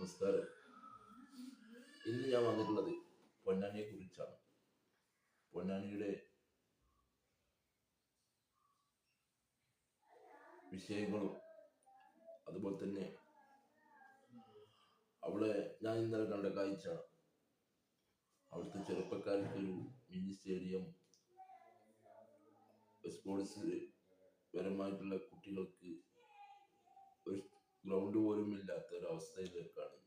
നമസ്കാരം. ഇന്ന് ഞാൻ വന്നിട്ടുള്ളത് പൊന്നാനിയെ കുറിച്ചാണ്. പൊന്നാനിയുടെ വിഷയങ്ങളും അതുപോലെ തന്നെ അവിടെ ഞാൻ ഇന്നലെ കണ്ട കാഴ്ച, അവിടുത്തെ ചെറുപ്പക്കാർക്ക് ഒരു മിനി സ്റ്റേഡിയം, സ്പോർട്സ് പരമായിട്ടുള്ള കുട്ടികൾക്ക് ഒരു ഗ്രൗണ്ട് പോലും ഇല്ലാത്ത ഒരവസ്ഥയിലേക്കാണ്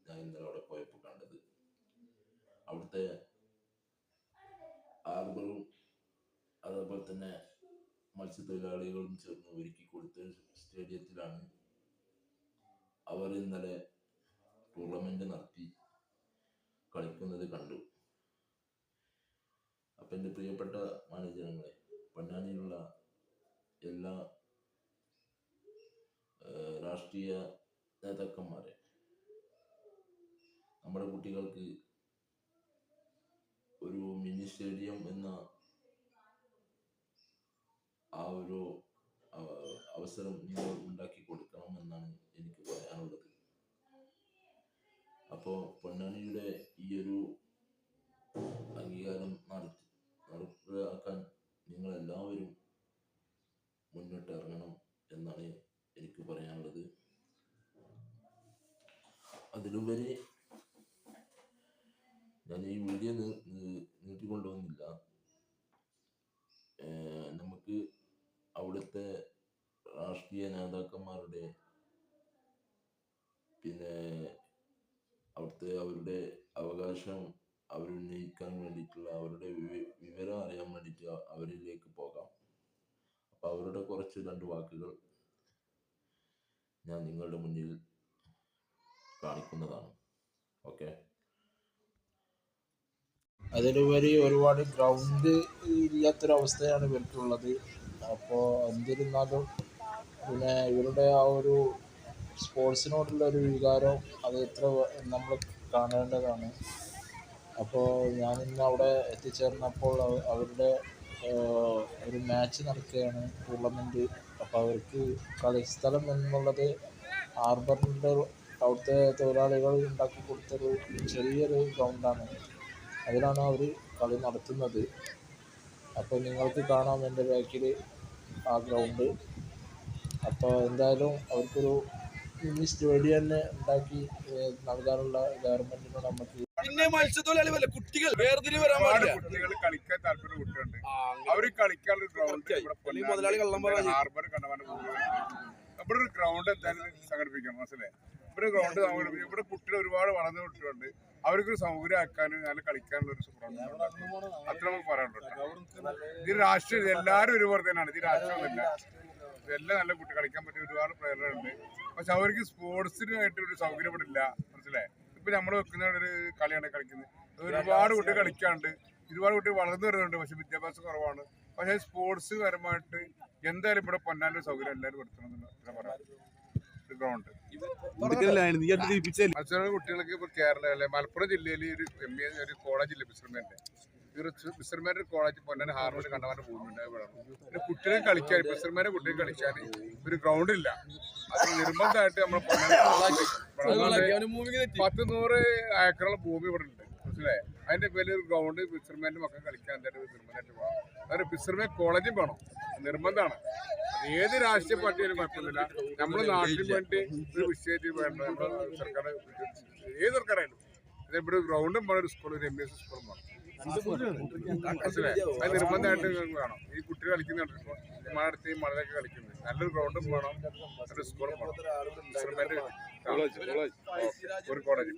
ഞാൻ ഇന്നലെ അവിടെ പോയപ്പോൾ കണ്ടത്. അവിടുത്തെ ആർബറും അതേപോലെ തന്നെ മത്സ്യത്തൊഴിലാളികളും ചേർന്ന് ഒരുക്കി കൊടുത്ത സ്റ്റേഡിയത്തിലാണ് അവർ ഇന്നലെ ടൂർണമെന്റ് നടത്തി കളിക്കുന്നത് കണ്ടു. അപ്പൊ എൻ്റെ പ്രിയപ്പെട്ട മാനേജരങ്ങളെ, പൊന്നാനിയിലുള്ള എല്ലാ രാഷ്ട്രീയ നേതാക്കന്മാരെ, നമ്മുടെ കുട്ടികൾക്ക് ഒരു മിനി സ്റ്റേഡിയം എന്ന ആ ഒരു അവസരം നിങ്ങൾ ഉണ്ടാക്കി കൊടുക്കണം എന്നാണ് എനിക്ക് പറയാനുള്ളത്. അപ്പോൾ പൊന്നാനിയുടെ ഈ ഒരു അംഗീകാരം നടപ്പിലാക്കാൻ നിങ്ങളെല്ലാവരും മുന്നോട്ട് ഇറങ്ങണം എന്നാണ് എനിക്ക് പറയാനുള്ളത്. അതിലുപരി ഞാൻ ഈ വീഡിയോ നീട്ടിക്കൊണ്ടുപോകുന്നില്ല. നമുക്ക് അവിടുത്തെ രാഷ്ട്രീയ നേതാക്കന്മാരുടെ പിന്നെ അവിടുത്തെ അവരുടെ അവകാശം അവരുന്നയിക്കാൻ വേണ്ടിയിട്ടുള്ള അവരുടെ വിവരം അറിയാൻ വേണ്ടിയിട്ട് അവരിലേക്ക് പോകാം. അപ്പൊ അവരുടെ കുറച്ച് രണ്ട് വാക്കുകൾ ഞാൻ നിങ്ങളുടെ മുന്നിൽ കാണിക്കുന്നതാണ്. ഓക്കെ. അതിലുപരി ഒരുപാട് ഗ്രൗണ്ട് ഇല്ലാത്തൊരവസ്ഥയാണ് ഇവർക്കുള്ളത്. അപ്പോൾ എന്നിരുന്നാലും പിന്നെ ഇവരുടെ ആ ഒരു സ്പോർട്സിനോടുള്ള ഒരു വികാരം അത് എത്ര നമ്മൾ കാണേണ്ടതാണ്. അപ്പോൾ ഞാനിന്ന് അവിടെ എത്തിച്ചേർന്നപ്പോൾ അവരുടെ ഒരു മാച്ച് നടക്കുകയാണ്, ടൂർണമെൻറ്റ്. അപ്പോൾ അവർക്ക് കളിസ്ഥലം എന്നുള്ളത് ഹാർബറിൻ്റെ അവിടുത്തെ തൊഴിലാളികൾ ഉണ്ടാക്കി കൊടുത്തൊരു ചെറിയൊരു ഗ്രൗണ്ടാണ്. അതിലാണ് അവർ കളി നടത്തുന്നത്. അപ്പോൾ നിങ്ങൾക്ക് കാണാം എൻ്റെ ബാക്കിൽ ആ ഗ്രൗണ്ട്. അപ്പോൾ എന്തായാലും അവർക്കൊരു മിനി സ്റ്റേഡിയം തന്നെ ഉണ്ടാക്കി നൽകാനുള്ള ഗവൺമെന്റിനോട് നമുക്ക്. പിന്നെ മത്സ്യത്തൊഴിലാളി കുട്ടികൾ വേർതിരിവ് വരാൻ പാടില്ല. കുട്ടികൾ കളിക്കാൻ താല്പര്യം കുട്ടികളുണ്ട്. അവർ കളിക്കാനുള്ള ഗ്രൗണ്ട് ഹാർബർ കണ്ടമാനം ഇവിടെ ഒരു ഗ്രൗണ്ട് എന്തായാലും സംഘടിപ്പിക്കണം. മനസ്സിലായി? ഇവിടെ ഗ്രൗണ്ട് സംഘടിപ്പിക്കും. ഇവിടെ കുട്ടികൾ ഒരുപാട് വളർന്ന കുട്ടികളുണ്ട്. അവർക്കൊരു സൗകര്യം ആക്കാനും നല്ല കളിക്കാനുള്ള ഒരു അത്ര നമുക്ക് പറയാനുണ്ട്. ഇത് രാഷ്ട്രീയം എല്ലാവരും ഒരുപോലെ തന്നെയാണ്. ഇത് രാഷ്ട്രീയമൊന്നുമില്ല. എല്ലാം നല്ല കുട്ടി കളിക്കാൻ പറ്റിയ ഒരുപാട് പ്ലെയറുകളുണ്ട്. പക്ഷെ അവർക്ക് സ്പോർട്സിനായിട്ട് ഒരു സൗകര്യം ഇവിടെ ഇല്ല. മനസ്സിലായി? ഇപ്പൊ നമ്മൾ വെക്കുന്ന ഒരു കളിയാണ് കളിക്കുന്നത്. ഒരുപാട് കുട്ടികൾ കളിക്കാണ്ട്, ഒരുപാട് കുട്ടികൾ വളർന്നു വരുന്നുണ്ട്. പക്ഷെ വിദ്യാഭ്യാസം കുറവാണ്. പക്ഷെ സ്പോർട്സ് പരമായിട്ട് എന്തായാലും ഇവിടെ പൊന്നാൻ്റെ സൗകര്യം എല്ലാവരും എടുക്കണം പറയാം. ഗ്രൗണ്ട് മത്സര കുട്ടികൾക്ക് ഇപ്പൊ കേരള മലപ്പുറം ജില്ലയിൽ ഒരു കോളേജില്ല, ഫിഷർമാൻ്റെ ഫിഷർമാൻ്റെ കോളേജ് പൊന്നാനി ഹാർബർ കണ്ടമാനം പോകുന്നുണ്ട്. പിന്നെ കുട്ടികൾ കളിക്കാൻ ഫിഷർമാൻ്റെ കുട്ടികൾ കളിക്കാൻ ഒരു ഗ്രൗണ്ട് ഇല്ല. അത് നിർബന്ധമായിട്ട് നമ്മൾ 100 ഏക്കറുള്ള ഭൂമി ഇവിടെ ഉണ്ട്. മനസ്സിലായി? അതിന്റെ പേരിൽ ഒരു ഗ്രൗണ്ട് ഫിഷർമാൻ്റെ മക്കൾ കളിക്കാൻ എന്തായാലും നിർബന്ധമായിട്ട് പോകാം. അതൊരു ഫിഷർമാൻ കോളേജും വേണം, നിർബന്ധമാണ്. ഏത് രാഷ്ട്രീയ പാർട്ടിയാലും കുഴപ്പമൊന്നുമില്ല. നമ്മുടെ നാട്ടിന് വേണ്ടി ഒരു വിഷയത്തിൽ വേണ്ട നമ്മുടെ സർക്കാർ, ഏത് സർക്കാരായാലും ഇവിടെ ഗ്രൗണ്ടും വേണം, ഒരു സ്കൂളും, ഒരു MBS സ്കൂളും വേണം. മനസ്സിലായി? അത് നിർബന്ധമായിട്ട് വേണം. ഈ കുട്ടികൾ കളിക്കുന്നുണ്ട്. ഇപ്പോൾ മഴയടുത്ത് മഴയൊക്കെ കളിക്കുന്നത് നല്ലൊരു ഗ്രൗണ്ടും വേണം, നല്ലൊരു സ്കൂളും വേണം. ഒരു കോളേജ്